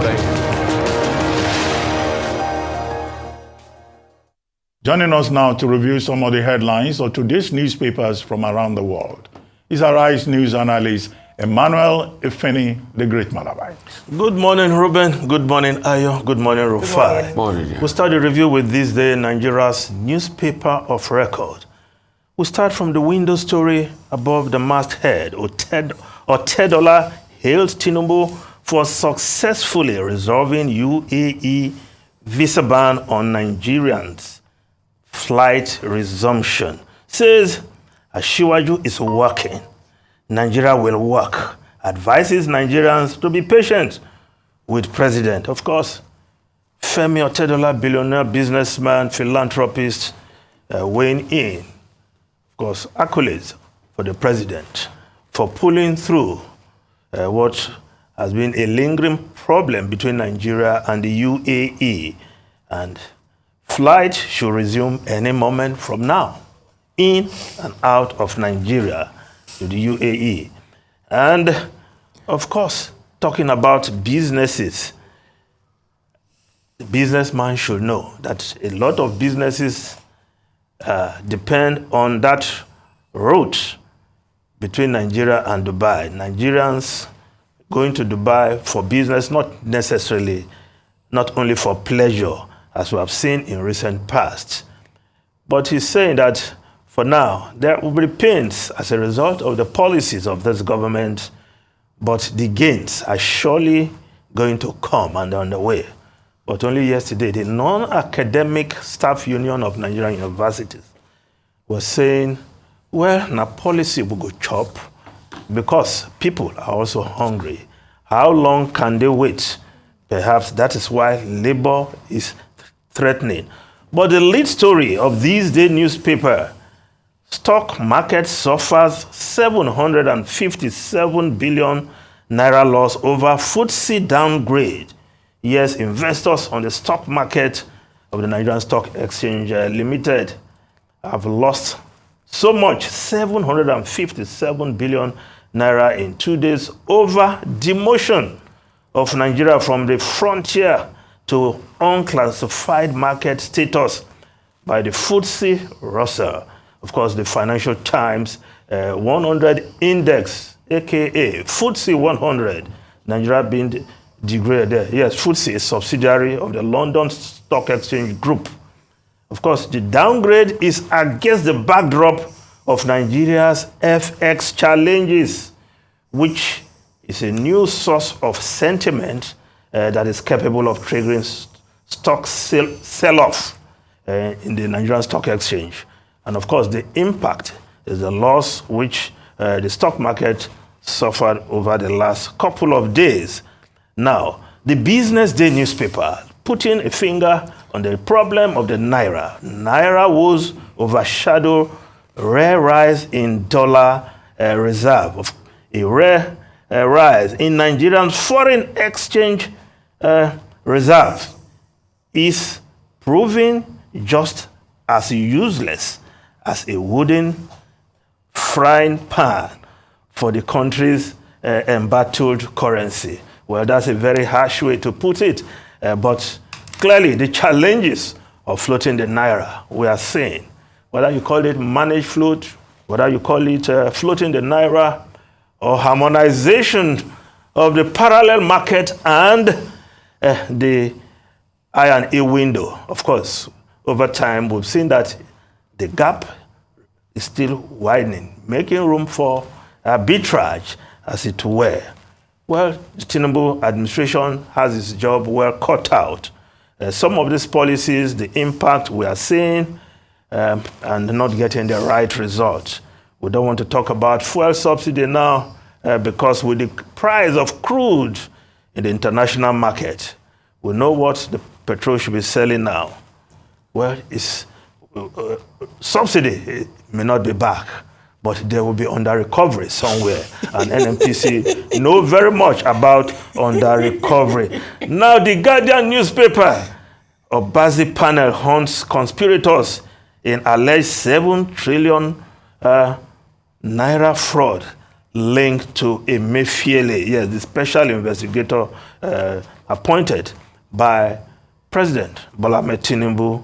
Thank you. Joining us now to review some of the headlines of today's newspapers from around the world is our Arise News analyst, Emmanuel Ifeni, the Great Malabai. Good morning, Ruben. Good morning, Ayo. Good morning, Rufai. Good morning. We'll start the review with this day, Nigeria's newspaper of record. We'll start from the window story above the masthead. Otedola hailed Tinubu for successfully resolving UAE visa ban on Nigerians. Flight resumption. Says Asiwaju is working. Nigeria will work. Advises Nigerians to be patient with president. Of course, Femi Otedola, billionaire businessman, philanthropist, weighing in. Of course, accolades for the president for pulling through what has been a lingering problem between Nigeria and the UAE. And flight should resume any moment from now, in and out of Nigeria to the UAE. And, of course, talking about businesses, the businessman should know that a lot of businesses depend on that route between Nigeria and Dubai. Nigerians going to Dubai for business, not necessarily, not only for pleasure, as we have seen in recent past. But he's saying that for now, there will be pains as a result of the policies of this government, but the gains are surely going to come and on the way. But only yesterday, the non-academic staff union of Nigerian universities was saying, well, now policy will go chop because people are also hungry. How long can they wait? Perhaps that is why labor is threatening. But the lead story of this day newspaper, stock market suffers 757 billion naira loss over FTSE downgrade. Yes, investors on the stock market of the Nigerian Stock Exchange Limited have lost so much, 757 billion naira in 2 days over demotion of Nigeria from the frontier to unclassified market status by the FTSE Russell. Of course, the Financial Times 100 index, aka FTSE 100, Nigeria being degraded. Yes, FTSE is a subsidiary of the London Stock Exchange Group. Of course, the downgrade is against the backdrop of Nigeria's FX challenges, which is a new source of sentiment that is capable of triggering stock sell-off in the Nigerian Stock Exchange. And of course, the impact is the loss which the stock market suffered over the last couple of days. Now, the Business Day newspaper putting a finger on the problem of the Naira. Naira woes overshadow rare rise in dollar reserve. A rare rise in Nigerian foreign exchange reserve is proving just as useless as a wooden frying pan for the country's embattled currency. Well, that's a very harsh way to put it, but clearly the challenges of floating the Naira, we are seeing, whether you call it managed float, whether you call it floating the Naira, or harmonization of the parallel market and the I&E window. Of course, over time, we've seen that the gap is still widening, making room for arbitrage, as it were. Well, the Tinubu administration has its job well cut out. Some of these policies, the impact we are seeing, and not getting the right result. We don't want to talk about fuel subsidy now because with the price of crude in the international market, we know what the petrol should be selling now. Well, it's subsidy may not be back, but there will be under recovery somewhere. And NNPC know very much about under recovery. Now, the Guardian newspaper, Obazi panel hunts conspirators in alleged 7 trillion naira fraud linked to Emefiele. Yes, the special investigator appointed by President Bola Ahmed Tinubu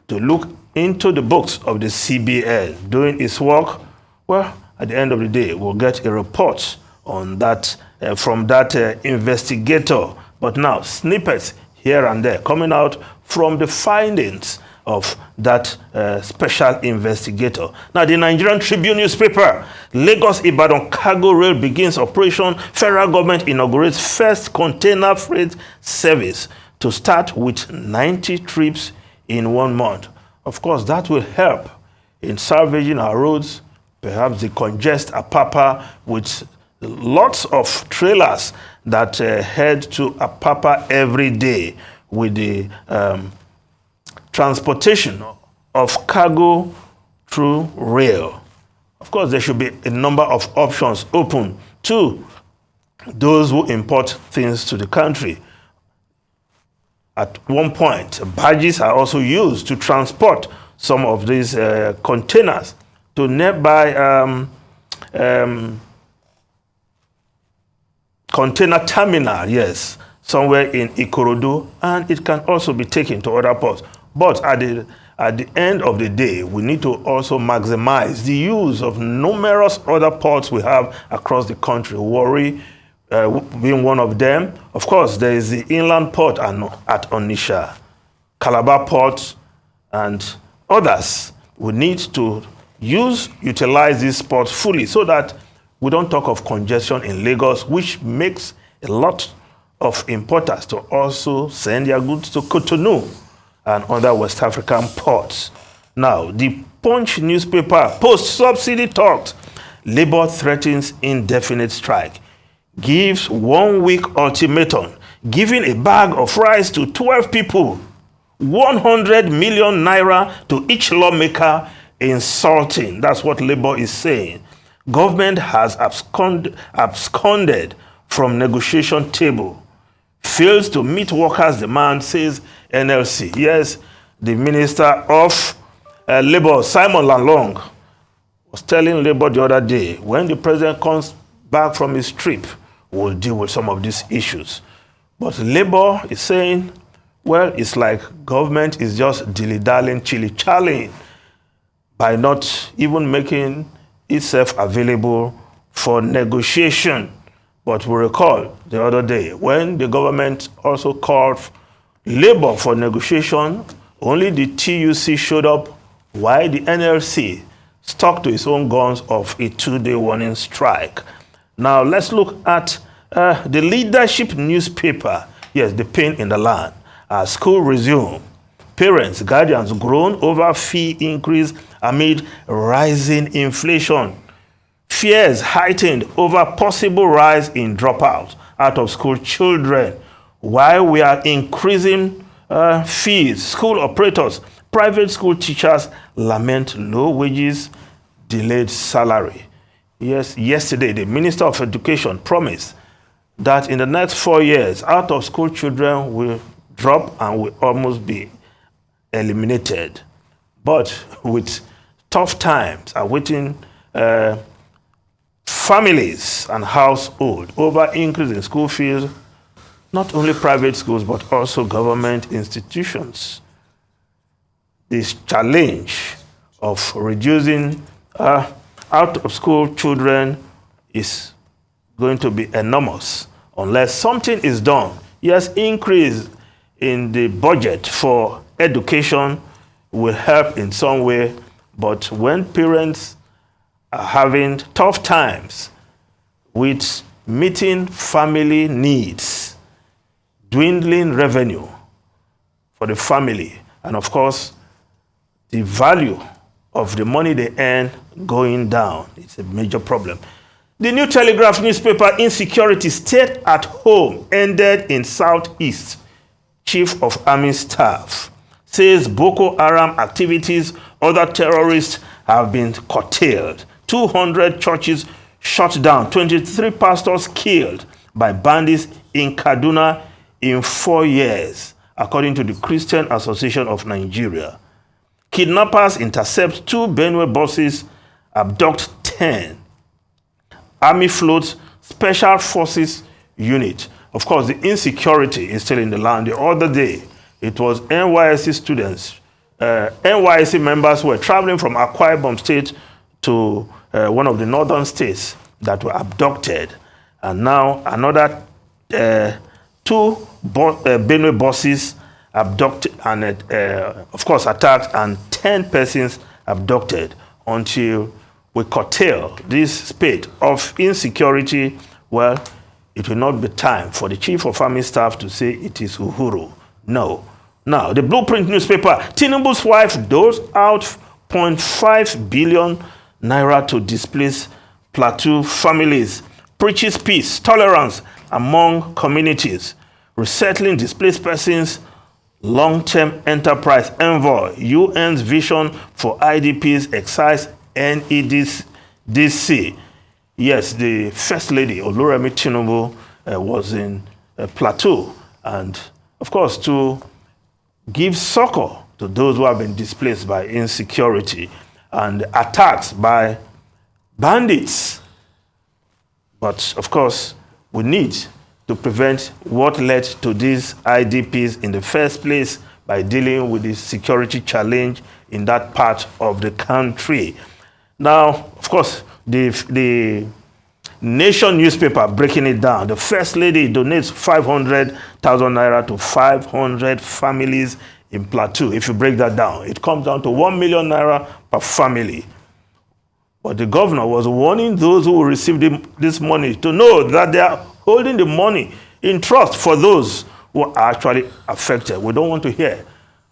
to look into the books of the CBN. Doing his work, well, at the end of the day, we'll get a report on that from that investigator. But now, snippets here and there coming out from the findings of that special investigator. Now, the Nigerian Tribune newspaper, Lagos-Ibadan cargo rail begins operation. Federal government inaugurates first container freight service to start with 90 trips in 1 month. Of course, that will help in salvaging our roads, perhaps decongest Apapa with lots of trailers that head to Apapa every day with the transportation of cargo through rail. Of course, there should be a number of options open to those who import things to the country. At one point, barges are also used to transport some of these containers to nearby container terminal, yes, somewhere in Ikorodu, and it can also be taken to other ports. But at the end of the day, we need to also maximize the use of numerous other ports we have across the country. Warri being one of them. Of course, there is the inland port at Onitsha, Calabar Port, and others. We need to utilize these ports fully so that we don't talk of congestion in Lagos, which makes a lot of importers to also send their goods to Cotonou and other West African ports. Now, the Punch newspaper, post-subsidy talks, Labour threatens indefinite strike, gives 1 week ultimatum, giving a bag of rice to 12 people, 100 million naira to each lawmaker, insulting. That's what Labour is saying. Government has absconded from negotiation table, fails to meet workers' demand, says NLC. Yes, the Minister of Labour, Simon Lalong, was telling Labour the other day, when the president comes back from his trip, we'll deal with some of these issues. But Labour is saying, well, it's like government is just dilly-dallying, chilly-charlying by not even making itself available for negotiation. But we recall the other day when the government also called Labour for negotiation, only the TUC showed up, while the NLC stuck to its own guns of a 2-day warning strike. Now let's look at the Leadership newspaper. Yes, the pain in the land. As school resume, parents, guardians groan over fee increase amid rising inflation. Fears heightened over possible rise in dropouts out of school children. While we are increasing fees, school operators, private school teachers lament low wages, delayed salary. Yes, yesterday the Minister of Education promised that in the next 4 years, out of school children will drop and will almost be eliminated. But with tough times awaiting families and households over increase in school fees, not only private schools but also government institutions, this challenge of reducing out-of-school children is going to be enormous unless something is done. Yes, increase in the budget for education will help in some way, but when parents are having tough times with meeting family needs, dwindling revenue for the family, and of course, the value of the money they earn going down, it's a major problem. The New Telegraph newspaper, insecurity stayed at home, ended in Southeast. Chief of Army Staff says Boko Haram activities, other terrorists have been curtailed. 200 churches shut down, 23 pastors killed by bandits in Kaduna in 4 years, according to the Christian Association of Nigeria. Kidnappers intercept 2 Benue buses, abduct 10. Army floats Special Forces unit of course, the insecurity is still in the land. The other day, it was NYSC students, NYSC members who were traveling from Akwa Ibom State to one of the northern states that were abducted. And now another 2 Benue buses abducted and, of course, attacked, and 10 persons abducted. Until we curtail this spate of insecurity, well, it will not be time for the Chief of Army Staff to say it is Uhuru. No. Now, the Blueprint newspaper, Tinubu's wife doles out 0.5 billion naira to displaced Plateau families, preaches peace, tolerance among communities, resettling displaced persons, long-term enterprise envoy, UN's vision for IDPs, excise NEDC. Yes, the First Lady, Oluremi Tinubu, was in Plateau, and of course to give succor to those who have been displaced by insecurity and attacks by bandits. But of course, we need to prevent what led to these IDPs in the first place by dealing with the security challenge in that part of the country. Now, of course, the Nation newspaper breaking it down. The First Lady donates 500,000 naira to 500 families in Plateau. If you break that down, it comes down to 1 million naira per family. But the governor was warning those who will receive this money to know that they are holding the money in trust for those who are actually affected. We don't want to hear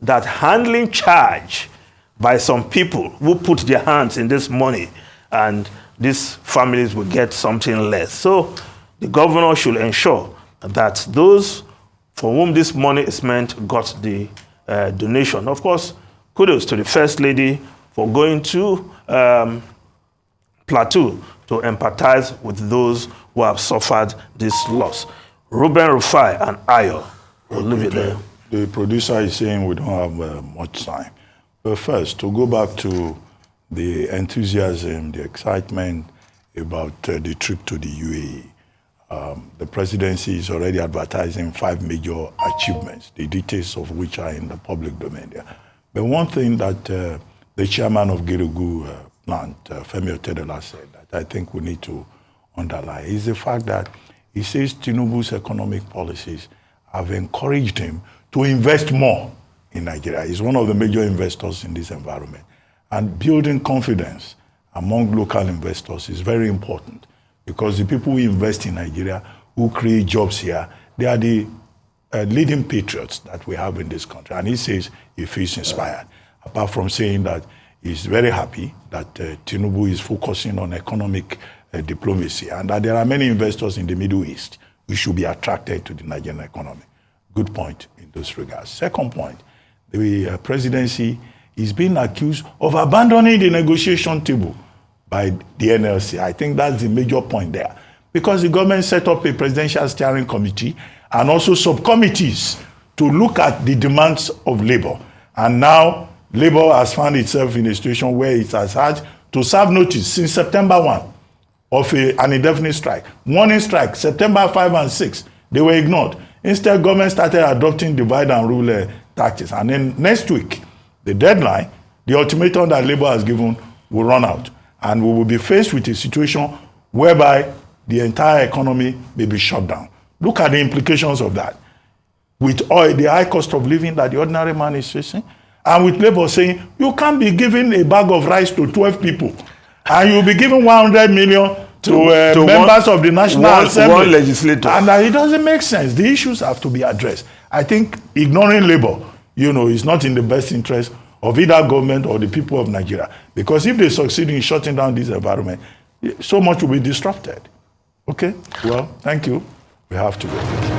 that handling charge by some people who put their hands in this money and these families will get something less. So the governor should ensure that those for whom this money is meant got the donation. Of course, kudos to the First Lady for going to Plateau to empathize with those who have suffered this loss. Ruben Rufai and Ayo. We'll leave it there. The producer is saying we don't have much time. But first, to go back to the enthusiasm, the excitement about the trip to the UAE. The presidency is already advertising 5 major achievements, the details of which are in the public domain there. But one thing that the chairman of Gerugu plant, Femi Otedola, said that I think we need to underline is the fact that he says Tinubu's economic policies have encouraged him to invest more in Nigeria. He's one of the major investors in this environment. And building confidence among local investors is very important because the people who invest in Nigeria, who create jobs here, they are the leading patriots that we have in this country. And he says he feels inspired. Apart from saying that he's very happy that Tinubu is focusing on economic diplomacy and that there are many investors in the Middle East who should be attracted to the Nigerian economy. Good point in those regards. Second point, the presidency is being accused of abandoning the negotiation table by the NLC. I think that's the major point there. Because the government set up a presidential steering committee and also subcommittees to look at the demands of labor. And now, labor has found itself in a situation where it has had to serve notice since September 1 of an indefinite strike. Warning strike, September 5 and 6, they were ignored. Instead, government started adopting divide and rule tactics. And then next week, the deadline, the ultimatum that labor has given will run out. And we will be faced with a situation whereby the entire economy may be shut down. Look at the implications of that. With all the high cost of living that the ordinary man is facing, and with labor saying, you can't be giving a bag of rice to 12 people, and you'll be giving 100 million to members of the National Assembly. One legislator. And it doesn't make sense. The issues have to be addressed. I think ignoring labor, is not in the best interest of either government or the people of Nigeria. Because if they succeed in shutting down this environment, so much will be disrupted. Okay? Well, thank you. We have to go.